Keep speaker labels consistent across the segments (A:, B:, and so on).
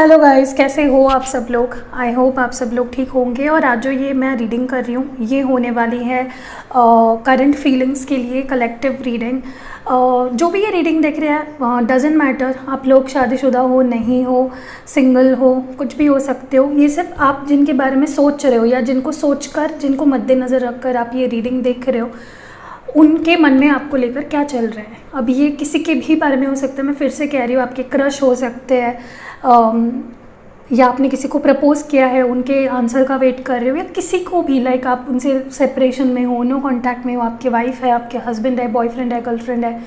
A: Hello guys, कैसे हो आप सब लोग। आई होप आप सब लोग ठीक होंगे। और आज जो ये मैं रीडिंग कर रही हूँ ये होने वाली है करंट फीलिंग्स के लिए कलेक्टिव रीडिंग। जो भी ये रीडिंग देख रहे हैं डजेंट मैटर, आप लोग शादीशुदा हो नहीं हो, सिंगल हो, कुछ भी हो सकते हो। ये सिर्फ आप जिनके बारे में सोच रहे हो या जिनको सोचकर, जिनको मद्देनज़र रखकर आप ये रीडिंग देख रहे हो, उनके मन में आपको लेकर क्या चल रहा है। अब ये किसी के भी बारे में हो सकता है, मैं फिर से कह रही हूँ, आपके क्रश हो सकते हैं, या आपने किसी को प्रपोज किया है, उनके आंसर का वेट कर रहे हो, या किसी को भी लाइक आप उनसे सेपरेशन में हो, नो कांटेक्ट में हो, आपके वाइफ है, आपके हस्बैंड है, बॉयफ्रेंड है, गर्लफ्रेंड है,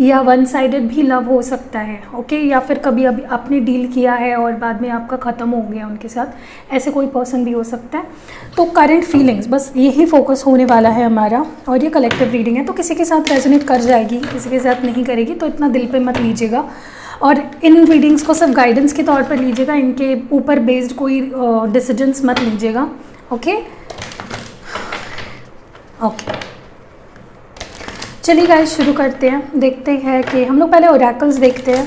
A: या वन साइडेड भी लव हो सकता है। ओके, या फिर कभी अभी आपने डील किया है और बाद में आपका ख़त्म हो गया उनके साथ, ऐसे कोई पर्सन भी हो सकता है। तो करंट फीलिंग्स, बस यही फोकस होने वाला है हमारा। और ये कलेक्टिव रीडिंग है तो किसी के साथ रेजोनेट कर जाएगी, किसी के साथ नहीं करेगी, तो इतना दिल पे मत लीजिएगा। और इन रीडिंग्स को सिर्फ गाइडेंस के तौर पर लीजिएगा, इनके ऊपर बेस्ड कोई डिसीजंस मत लीजिएगा। ओके ओके, चलिए गाइस शुरू करते हैं। देखते हैं कि हम लोग पहले ओरेकल्स देखते हैं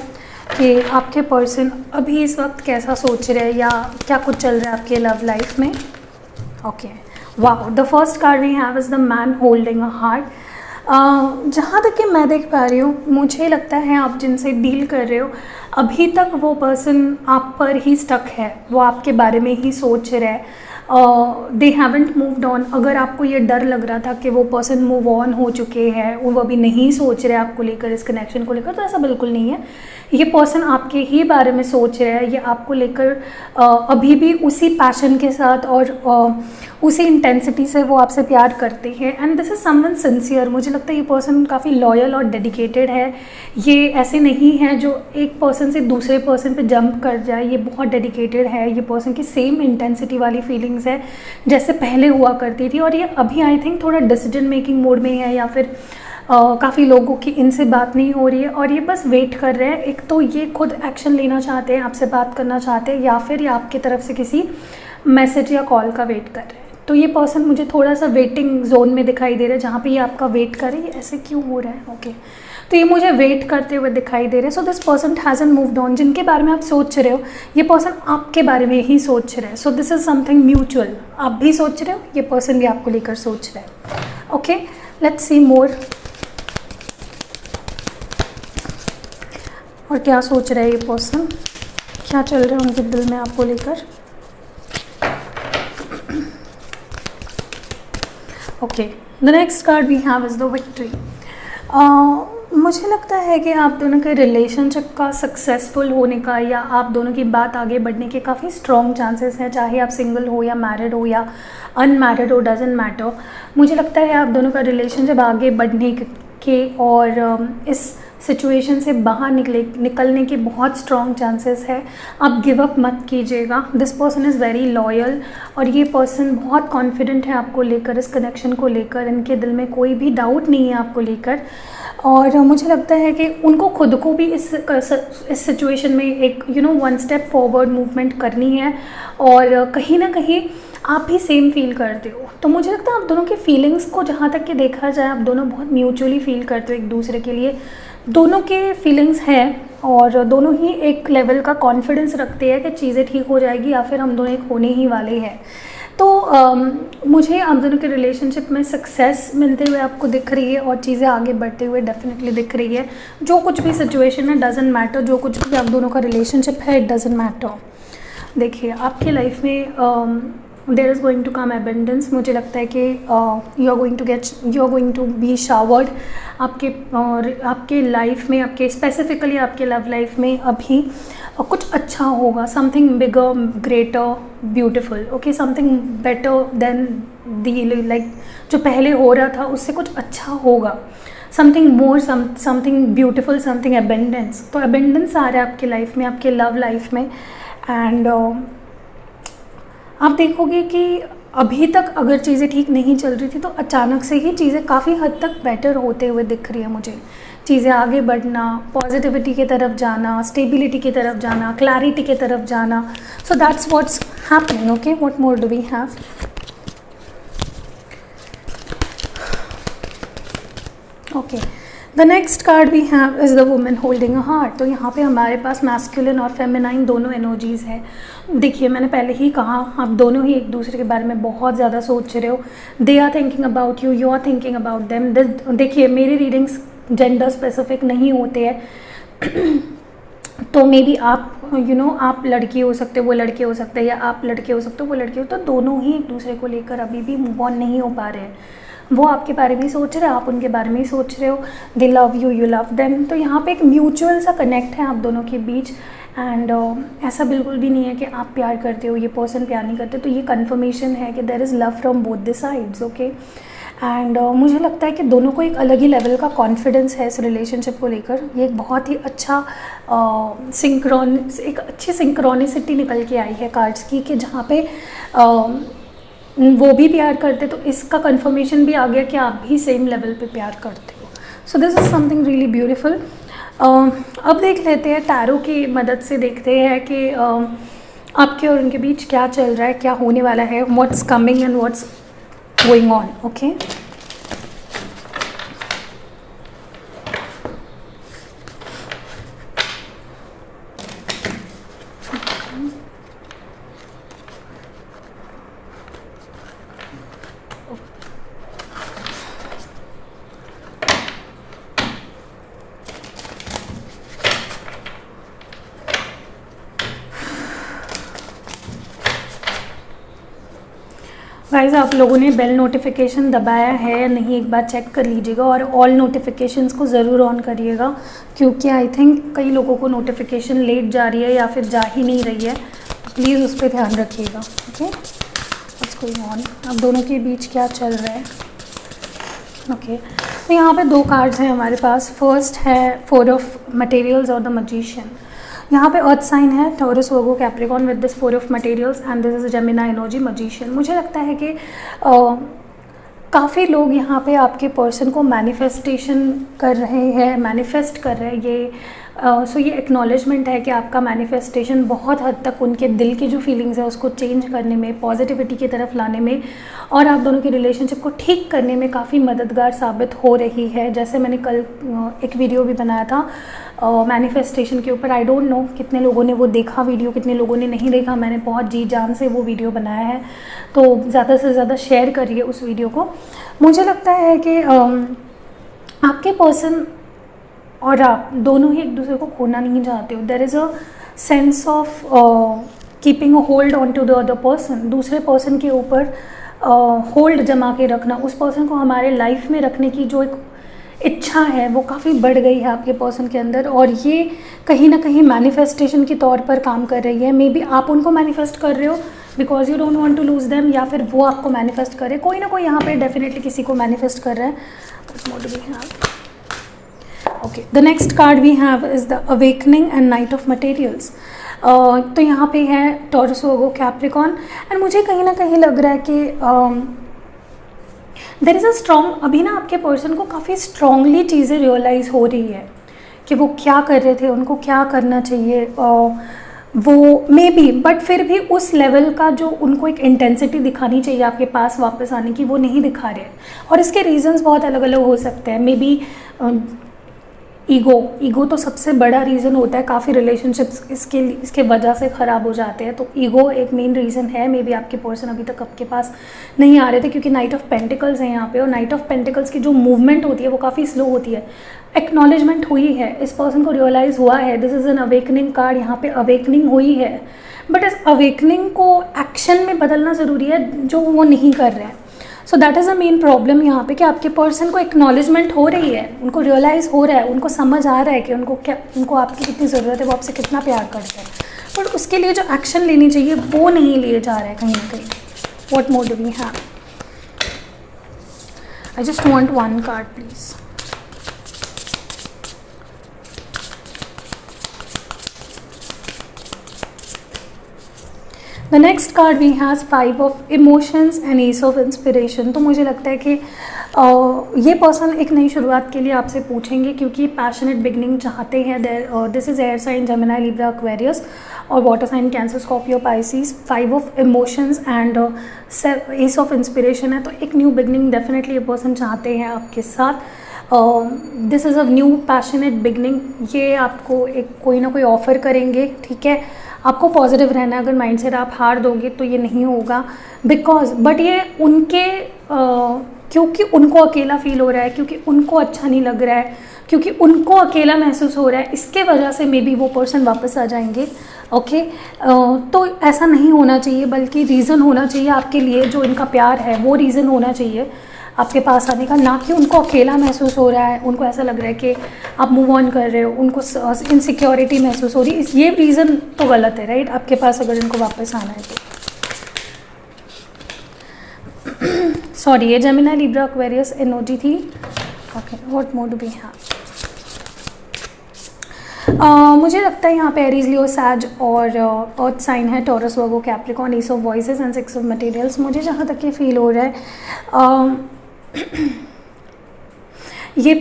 A: कि आपके पर्सन अभी इस वक्त कैसा सोच रहे हैं या क्या कुछ चल रहा है आपके लव लाइफ में। Okay, wow, the first card we have is the man holding a heart. जहाँ तक कि मैं देख पा रही हूँ, मुझे लगता है आप जिनसे डील कर रहे हो अभी तक वो पर्सन आप पर ही स्टक है, वो आपके बारे में ही सोच रहा है। दे हैवेंट मूव्ड ऑन। अगर आपको ये डर लग रहा था कि वो पर्सन मूव ऑन हो चुके हैं, वो अभी नहीं सोच रहे आपको लेकर, इस कनेक्शन को लेकर, तो ऐसा बिल्कुल नहीं है। ये पर्सन आपके ही बारे में सोच रहा है, ये आपको लेकर अभी भी उसी पैशन के साथ और उसी इंटेंसिटी से वो आपसे प्यार करते हैं। And this is someone sincere. मुझे लगता है ये पर्सन काफ़ी लॉयल और डेडिकेटेड है। ये ऐसे नहीं है जो एक पर्सन से दूसरे पर्सन पे जंप कर जाए, ये बहुत डेडिकेटेड है। ये पर्सन की सेम इंटेंसिटी वाली फीलिंग्स है जैसे पहले हुआ करती थी। और ये अभी आई थिंक थोड़ा डिसीजन मेकिंग मोड में है, या फिर काफ़ी लोगों की इनसे बात नहीं हो रही है और ये बस वेट कर रहे हैं। एक तो ये खुद एक्शन लेना चाहते हैं, आपसे बात करना चाहते हैं, या फिर ये आपकी तरफ से किसी मैसेज या कॉल का वेट कर रहे हैं। तो ये पर्सन मुझे थोड़ा सा वेटिंग जोन में दिखाई दे रहा है, जहाँ पे ये आपका वेट करे। ये ऐसे क्यों हो रहा है? ओके, तो ये मुझे वेट करते हुए दिखाई दे रहे हैं। So this person hasn't moved on. जिनके बारे में आप सोच रहे हो, ये पर्सन आपके बारे में ही सोच रहे हैं। So this is something mutual. आप भी सोच रहे हो, ये पर्सन भी आपको लेकर सोच रहा है। ओके, लेट्स सी मोर। और क्या सोच रहा है ये पर्सन, क्या चल रहा है उनके दिल में आपको लेकर। Okay, the next card we have is the victory. मुझे लगता है कि आप दोनों के रिलेशनशिप का सक्सेसफुल होने का, या आप दोनों की बात आगे बढ़ने के काफ़ी स्ट्रॉन्ग चांसेस हैं। चाहे आप सिंगल हो या मैरिड हो या अनमैरिड हो, डजेंट मैटर। मुझे लगता है आप दोनों का रिलेशनशिप आगे बढ़ने के और इस सिचुएशन से बाहर निकलने के बहुत स्ट्रॉन्ग चांसेस है। आप गिव अप मत कीजिएगा। This person is very loyal और ये पर्सन बहुत कॉन्फिडेंट है आपको लेकर, इस कनेक्शन को लेकर। इनके दिल में कोई भी डाउट नहीं है आपको लेकर। और मुझे लगता है कि उनको खुद को भी इस सिचुएशन में एक वन स्टेप फॉरवर्ड मूवमेंट करनी है। और कहीं ना कहीं आप भी सेम फील करते हो। तो मुझे लगता है आप दोनों की फीलिंग्स को जहाँ तक कि देखा जाए, आप दोनों बहुत म्यूचुअली फील करते हो एक दूसरे के लिए। दोनों के फीलिंग्स हैं और दोनों ही एक लेवल का कॉन्फिडेंस रखते हैं कि चीज़ें ठीक हो जाएगी, या फिर हम दोनों एक होने ही वाले हैं। तो मुझे आप दोनों के रिलेशनशिप में सक्सेस मिलते हुए आपको दिख रही है और चीज़ें आगे बढ़ते हुए डेफिनेटली दिख रही है। जो कुछ भी सिचुएशन है, डजेंट मैटर। जो कुछ भी आप दोनों का रिलेशनशिप है, इट डजेंट मैटर। देखिए, आपकी लाइफ में there is going to come abundance. मुझे लगता है कि you are going to be showered. आपके लाइफ में, आपके स्पेसिफिकली आपके लव लाइफ में अभी कुछ अच्छा होगा। Something bigger, greater, beautiful. Okay, something better than the, like जो पहले हो रहा था उससे कुछ अच्छा होगा। Something more, something beautiful, something abundance. तो एबेंडेंस आ रहा है आपके लाइफ में, आपके लव लाइफ में। एंड आप देखोगे कि अभी तक अगर चीज़ें ठीक नहीं चल रही थी, तो अचानक से ही चीज़ें काफ़ी हद तक बेटर होते हुए दिख रही है मुझे। चीज़ें आगे बढ़ना, पॉजिटिविटी की तरफ जाना, स्टेबिलिटी की तरफ जाना, क्लैरिटी की तरफ जाना। So that's what's happening. Okay, what more do we have? Okay, the next card we have is the women holding a heart. तो यहाँ पे हमारे पास मैस्कुलिन और फेमिनाइन दोनों एनर्जीज़ है। देखिए मैंने पहले ही कहा, आप दोनों ही एक दूसरे के बारे में बहुत ज़्यादा सोच रहे हो। They are thinking about you, you are thinking about them. देखिए मेरे रीडिंग्स जेंडर स्पेसिफिक नहीं होते हैं तो मे बी आप आप लड़की हो सकते हो, वो लड़के हो सकते हैं, या आप लड़के हो सकते हो, वो लड़के हो, तो दोनों ही एक दूसरे को लेकर अभी भी मूव ऑन नहीं हो पा रहे हैं। वो आपके बारे में ही सोच रहे हैं, आप उनके बारे में ही सोच रहे हो। दे love you, you love them. तो यहाँ पे एक म्यूचुअल सा कनेक्ट है आप दोनों के बीच। एंड ऐसा बिल्कुल भी नहीं है कि आप प्यार करते हो, ये पर्सन प्यार नहीं करते। तो ये कन्फर्मेशन है कि there is love from both the sides, okay. And मुझे लगता है कि दोनों को एक अलग ही लेवल का कॉन्फिडेंस है इस रिलेशनशिप को लेकर। ये एक बहुत ही अच्छा एक अच्छी सिंक्रोनिसिटी निकल के आई है कार्ड्स की, कि जहाँ पे वो भी प्यार करते, तो इसका कंफर्मेशन भी आ गया कि आप भी सेम लेवल पे प्यार करते हो। So this is something really beautiful. अब देख लेते हैं, टैरो की मदद से देखते हैं कि आपके और उनके बीच क्या चल रहा है, क्या होने वाला है, what's coming and what's going on, okay. Guys आप लोगों ने बेल नोटिफिकेशन दबाया है या नहीं, एक बार चेक कर लीजिएगा, और ऑल नोटिफिकेशंस को ज़रूर ऑन करिएगा, क्योंकि आई थिंक कई लोगों को नोटिफिकेशन लेट जा रही है या फिर जा ही नहीं रही है। प्लीज़ उस पर ध्यान रखिएगा, ओके। व्हाट्स गोइंग ऑन, अब दोनों के बीच क्या चल रहा है, ओके। तो यहाँ पे दो कार्ड्स हैं हमारे पास। फर्स्ट है 4 ऑफ मटेरियल्स और द मैजिशियन। यहाँ पे अर्थ साइन है, Taurus, Virgo, Capricorn with this 4 of materials and this is Gemini energy, magician. मुझे लगता है कि काफ़ी लोग यहाँ पे आपके पर्सन को मैनिफेस्टेशन कर रहे हैं, मैनिफेस्ट कर रहे हैं। ये सो ये एक्नॉलेजमेंट है कि आपका मैनिफेस्टेशन बहुत हद तक उनके दिल की जो फीलिंग्स है उसको चेंज करने में, पॉजिटिविटी की तरफ लाने में और आप दोनों के रिलेशनशिप को ठीक करने में काफ़ी मददगार साबित हो रही है। जैसे मैंने कल एक वीडियो भी बनाया था मैनिफेस्टेशन के ऊपर। आई डोंट नो कितने लोगों ने वो देखा वीडियो, कितने लोगों ने नहीं देखा। मैंने बहुत जी जान से वो वीडियो बनाया है, तो ज़्यादा से ज़्यादा शेयर करिए उस वीडियो को। मुझे लगता है कि आपके पर्सन और आप दोनों ही एक दूसरे को खोना नहीं चाहते हो। There is a sense of keeping a hold on to the other person. दूसरे पर्सन के ऊपर होल्ड जमा के रखना, उस पर्सन को हमारे लाइफ में रखने की जो एक इच्छा है वो काफ़ी बढ़ गई है आपके पर्सन के अंदर, और ये कहीं ना कहीं मैनिफेस्टेशन के तौर पर काम कर रही है। मे बी आप उनको मैनिफेस्ट कर रहे हो because you don't want to lose them, या फिर वो आपको मैनिफेस्ट करे। कोई ना कोई यहाँ पे डेफिनेटली किसी को मैनिफेस्ट कर रहा है। Okay, the next card we have is the awakening and knight of materials. तो यहाँ पे है टॉरस, वर्गो, कैप्रिकॉर्न, एंड मुझे कहीं ना कहीं लग रहा है कि देयर इज़ अ स्ट्रॉन्ग, अभी ना आपके पर्सन को काफ़ी स्ट्रांगली चीज़ें रियलाइज़ हो रही है कि वो क्या कर रहे थे, उनको क्या करना चाहिए। वो मे बी, बट फिर भी उस लेवल का जो उनको एक इंटेंसिटी दिखानी चाहिए आपके पास वापस आने की, वो नहीं दिखा रहे हैं। और इसके रीजंस बहुत अलग अलग हो सकते हैं। मे बी ईगो तो सबसे बड़ा रीज़न होता है। काफ़ी रिलेशनशिप्स इसके वजह से ख़राब हो जाते हैं, तो ईगो एक मेन रीज़न है। मे बी आपके पर्सन अभी तक आपके पास नहीं आ रहे थे क्योंकि नाइट ऑफ पेंटिकल्स है यहाँ पे, और नाइट ऑफ पेंटिकल्स की जो मूवमेंट होती है वो काफ़ी स्लो होती है। एक्नॉलेजमेंट हुई है, इस पर्सन को रियलाइज़ हुआ है। This is an awakening card, यहाँ पे अवेकनिंग हुई है, बट इस अवेकनिंग को एक्शन में बदलना ज़रूरी है जो वो नहीं कर रहे हैं। So that is a main problem यहाँ पे कि आपके पर्सन को एक्नॉलेजमेंट हो रही है, उनको रियलाइज़ हो रहा है, उनको समझ आ रहा है कि उनको आपकी कितनी ज़रूरत है, वो आपसे कितना प्यार करते हैं, बट उसके लिए जो एक्शन लेनी चाहिए वो नहीं लिए जा रहा है कहीं ना कहीं। What more do we have? I just want one card please. The next card we has 5 of emotions and ace of inspiration. तो मुझे लगता है कि ये पर्सन एक नई शुरुआत के लिए आपसे पूछेंगे क्योंकि पैशनेट बिगनिंग चाहते हैं। This is air sign, Gemini, Libra, Aquarius, और water sign, Cancer, Scorpio, Pisces. 5 of emotions and ace of inspiration है, तो एक न्यू बिगनिंग डेफिनेटली ये पर्सन चाहते हैं आपके साथ। This is a new passionate beginning, ये आपको एक कोई ना कोई ऑफ़र करेंगे, ठीक है। आपको पॉजिटिव रहना है, अगर माइंडसेट आप हार दोगे तो ये नहीं होगा, बिकॉज बट ये उनके क्योंकि उनको अकेला फील हो रहा है, क्योंकि उनको अच्छा नहीं लग रहा है, क्योंकि उनको अकेला महसूस हो रहा है, इसके वजह से मे बी वो पर्सन वापस आ जाएंगे। ओके तो ऐसा नहीं होना चाहिए, बल्कि रीज़न होना चाहिए आपके लिए, जो इनका प्यार है वो रीज़न होना चाहिए आपके पास आने का, ना कि उनको अकेला महसूस हो रहा है, उनको ऐसा लग रहा है कि आप मूव ऑन कर रहे हो, उनको इनसिक्योरिटी महसूस हो रही है। ये रीज़न तो गलत है, राइट, आपके पास अगर इनको वापस आना है तो। सॉरी, ये जेमिनी लिब्रा एक्वेरियस एनर्जी थी। Okay, what more do we have? मुझे लगता है यहाँ पे एरीज, लियो, सैज और अर्थ साइन है, Taurus, Virgo, Capricorn, ace of voices and six of materials. मुझे जहाँ तक ये फील हो रहा है ये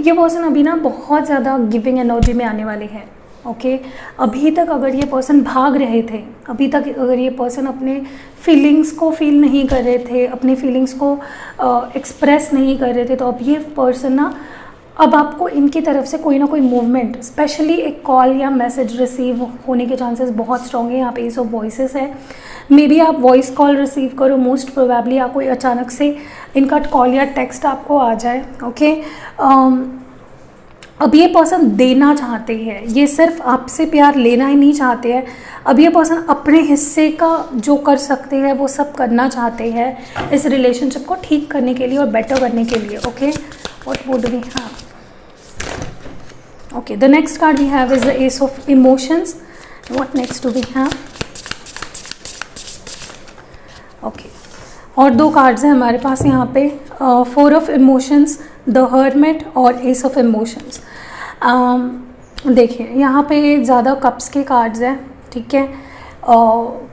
A: पर्सन अभी ना बहुत ज़्यादा गिविंग एनर्जी में आने वाले हैं। ओके अभी तक अगर ये पर्सन भाग रहे थे, अभी तक अगर ये पर्सन अपने फीलिंग्स को फील नहीं कर रहे थे, अपने फीलिंग्स को एक्सप्रेस नहीं कर रहे थे, तो अब ये पर्सन ना, अब आपको इनकी तरफ से कोई ना कोई मूवमेंट, स्पेशली एक कॉल या मैसेज रिसीव होने के चांसेस बहुत स्ट्रॉन्ग है। यहाँ पे एस ऑफ वॉइसेस है, मे बी आप वॉइस कॉल रिसीव करो, मोस्ट प्रोबेबली या कोई अचानक से इनका कॉल या टेक्स्ट आपको आ जाए। ओके अब ये पर्सन देना चाहते हैं, ये सिर्फ आपसे प्यार लेना ही नहीं चाहते हैं, अब ये पर्सन अपने हिस्से का जो कर सकते हैं वो सब करना चाहते हैं इस रिलेशनशिप को ठीक करने के लिए और बेटर करने के लिए। Okay what would we have? Okay the next card we have is the ace of emotions. What next do we have? Okay और दो कार्ड्स हैं हमारे पास यहाँ पे, four of emotions, the hermit और एस ऑफ इमोशंस। देखिए यहाँ पे ज़्यादा कप्स के कार्ड्स हैं, ठीक है,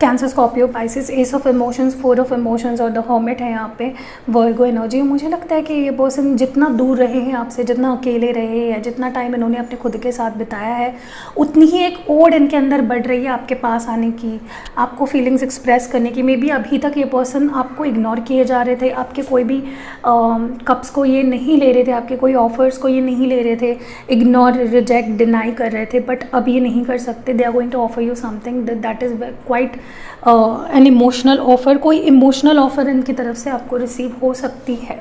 A: cancer, Scorpio, Pisces, S of emotions, four of emotions और द हर्मिट है यहाँ पे, वर्गो एनर्जी। मुझे लगता है कि ये पर्सन जितना दूर रहे हैं आपसे, जितना अकेले रहे हैं, जितना टाइम इन्होंने अपने खुद के साथ बिताया है, उतनी ही एक ओड इनके अंदर बढ़ रही है आपके पास आने की, आपको फीलिंग्स एक्सप्रेस करने की। मे बी अभी तक ये पर्सन आपको इग्नोर किए जा रहे थे, आपके कोई भी कप्स को ये नहीं ले रहे थे, आपके कोई ऑफर्स को ये नहीं ले रहे थे, इग्नोर, रिजेक्ट, डिनाई कर रहे थे, बट अब ये नहीं कर सकते। They are going to offer you something that is quite an emotional offer. कोई इमोशनल ऑफर इनकी तरफ से आपको रिसीव हो सकती है,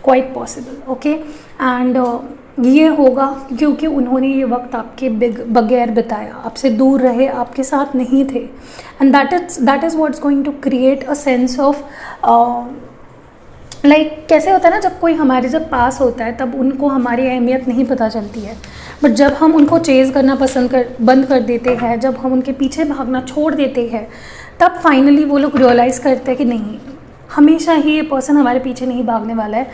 A: क्वाइट पॉसिबल। ओके एंड ये होगा क्योंकि उन्होंने ये वक्त आपके बगैर बिताया, आपसे दूर रहे, आपके साथ नहीं थे, and that is what's going to create a sense of like कैसे होता है ना, जब कोई हमारे जब पास होता है तब उनको हमारी अहमियत नहीं पता चलती है, बट जब हम उनको चेज़ करना बंद कर देते हैं, जब हम उनके पीछे भागना छोड़ देते हैं, तब फाइनली वो लोग रियलाइज़ करते हैं कि नहीं, हमेशा ही ये पर्सन हमारे पीछे नहीं भागने वाला है,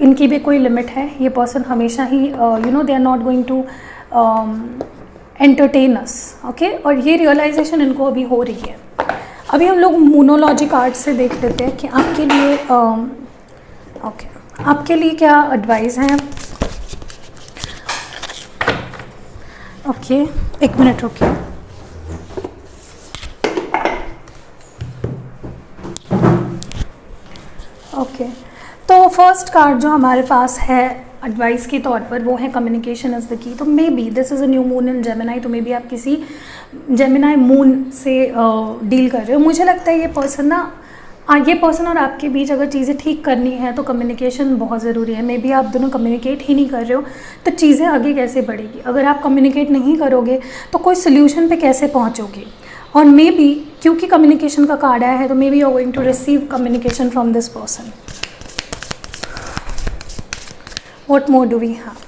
A: इनकी भी कोई लिमिट है, ये पर्सन हमेशा ही they are not going to entertain us. Okay और ये रियलाइजेशन इनको अभी हो रही है। अभी हम लोग मोनोलॉजी कार्ड से देख लेते हैं कि आपके लिए आपके लिए क्या एडवाइस है। ओके एक मिनट रुकिए। ओके तो फर्स्ट कार्ड जो हमारे पास है एडवाइस के तौर पर वो है कम्युनिकेशन इज़ द की। तो maybe this is a new moon in Gemini, तो मे बी आप किसी जेमिनाई मून से डील कर रहे हो। मुझे लगता है ये पर्सन और आपके बीच अगर चीज़ें ठीक करनी है तो कम्युनिकेशन बहुत ज़रूरी है। मे बी आप दोनों कम्युनिकेट ही नहीं कर रहे हो तो चीज़ें आगे कैसे बढ़ेगी। अगर आप कम्युनिकेट नहीं करोगे तो कोई सोल्यूशन पे कैसे पहुंचोगे। और मे बी क्योंकि कम्युनिकेशन का कार्ड आया है तो maybe you are going to receive communication from this person. What more do we have?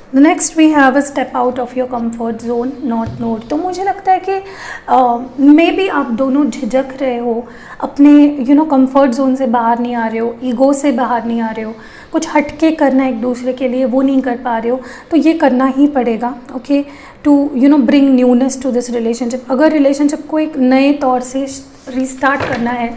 A: The next we have a step out of your comfort zone, not note. तो मुझे लगता है कि may be आप दोनों झिझक रहे हो, अपने कंफर्ट जोन से बाहर नहीं आ रहे हो, ईगो से बाहर नहीं आ रहे हो, कुछ हटके करना एक दूसरे के लिए वो नहीं कर पा रहे हो, तो ये करना ही पड़ेगा। Okay to bring newness to this relationship. अगर रिलेशनशिप को एक नए तौर से रीस्टार्ट करना है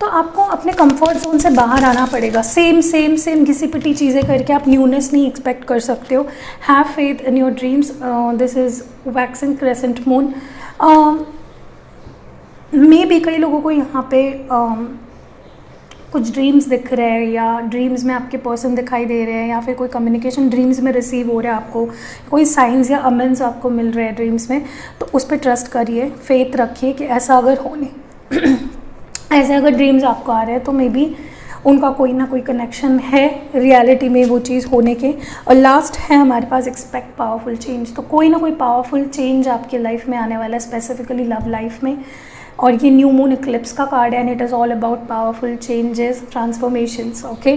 A: तो आपको अपने कंफर्ट जोन से बाहर आना पड़ेगा। सेम सेम सेम घिसी पिटी चीज़ें करके आप न्यूनेस नहीं एक्सपेक्ट कर सकते हो। Have faith in your dreams. This is waxing crescent moon. मे भी कई लोगों को यहाँ पे कुछ ड्रीम्स दिख रहे हैं या ड्रीम्स में आपके पर्सन दिखाई दे रहे हैं या फिर कोई कम्युनिकेशन ड्रीम्स में रिसीव हो रहा है आपको, कोई साइंस या अमेंस आपको मिल रहे हैं ड्रीम्स में, तो उस पर ट्रस्ट करिए, फेथ रखिए कि ऐसा अगर होने ऐसे अगर ड्रीम्स आपको आ रहे हैं तो मे बी उनका कोई ना कोई कनेक्शन है रियलिटी में वो चीज़ होने के। और लास्ट है हमारे पास एक्सपेक्ट पावरफुल चेंज। तो कोई ना कोई पावरफुल चेंज आपके लाइफ में आने वाला है, स्पेसिफिकली लव लाइफ में। और ये न्यू मून इक्लिप्स का कार्ड है and it is all about powerful changes, transformations. Okay,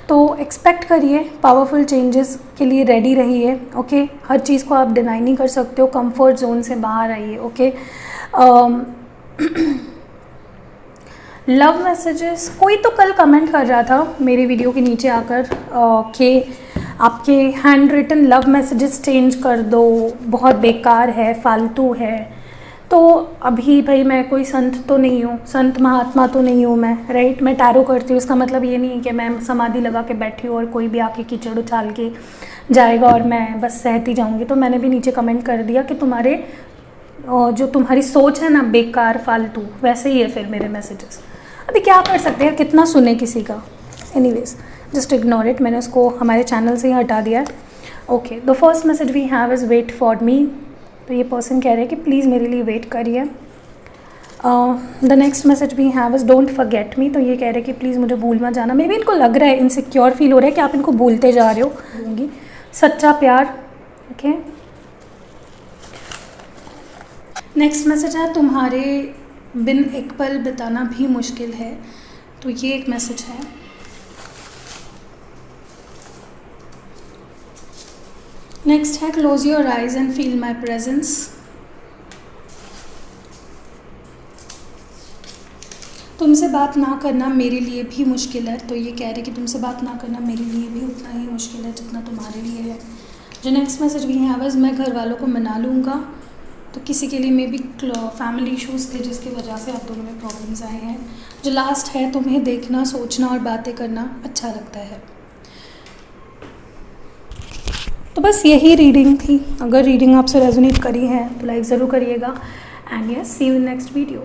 A: तो एक्सपेक्ट करिए, पावरफुल चेंजेस के लिए रेडी रहिए। ओके, हर चीज़ को आप डिनाई नहीं कर सकते हो, कंफर्ट जोन से बाहर आइए। ओके, लव मैसेजेस, कोई तो कल कमेंट कर रहा था मेरी वीडियो के नीचे आकर कि आपके hand written love messages change कर दो, बहुत बेकार है, फालतू है। तो अभी भाई मैं कोई संत तो नहीं हूँ, संत महात्मा तो नहीं हूँ मैं, राइट। मैं टैरो करती हूँ, इसका मतलब ये नहीं है कि मैं समाधि लगा के बैठी हूँ और कोई भी आके कीचड़ उछाल के जाएगा और मैं बस सहती जाऊँगी। तो मैंने भी नीचे कमेंट कर दिया कि तुम्हारे जो तुम्हारी सोच है ना बेकार, फालतू, वैसे ही है फिर मेरे मैसेजेस। अभी क्या कर सकते हैं, कितना सुने किसी का। एनीवेज, जस्ट इग्नोर इट, मैंने उसको हमारे चैनल से ही हटा दिया है। Okay, the first message we have is wait for me. तो ये पर्सन कह रहे हैं कि प्लीज़ मेरे लिए वेट करिए। The next message we have is don't forget me. तो ये कह रहे हैं कि प्लीज़ मुझे भूल मत जाना। मे बी इनको लग रहा है, इनसिक्योर फील हो रहा है कि आप इनको भूलते जा रहे हो। दूँगी सच्चा प्यार। ओके, नेक्स्ट मैसेज है तुम्हारे बिन एक पल बिताना भी मुश्किल है। तो ये एक मैसेज है। नेक्स्ट है close your eyes and feel my presence. तुमसे बात ना करना मेरे लिए भी मुश्किल है। तो ये कह रहे कि तुमसे बात ना करना मेरे लिए भी उतना ही मुश्किल है जितना तुम्हारे लिए है। जो नेक्स्ट मैसेज भी है बस मैं घर वालों को मना लूँगा। तो किसी के लिए मे बी फैमिली इश्यूज़ थे जिसकी वजह से आप दोनों में प्रॉब्लम्स आए हैं। जो लास्ट है, तुम्हें देखना, सोचना और बातें करना अच्छा लगता है। तो बस यही रीडिंग थी। अगर रीडिंग आपसे रेजोनेट करी है तो लाइक ज़रूर करिएगा and yes, see you in next video.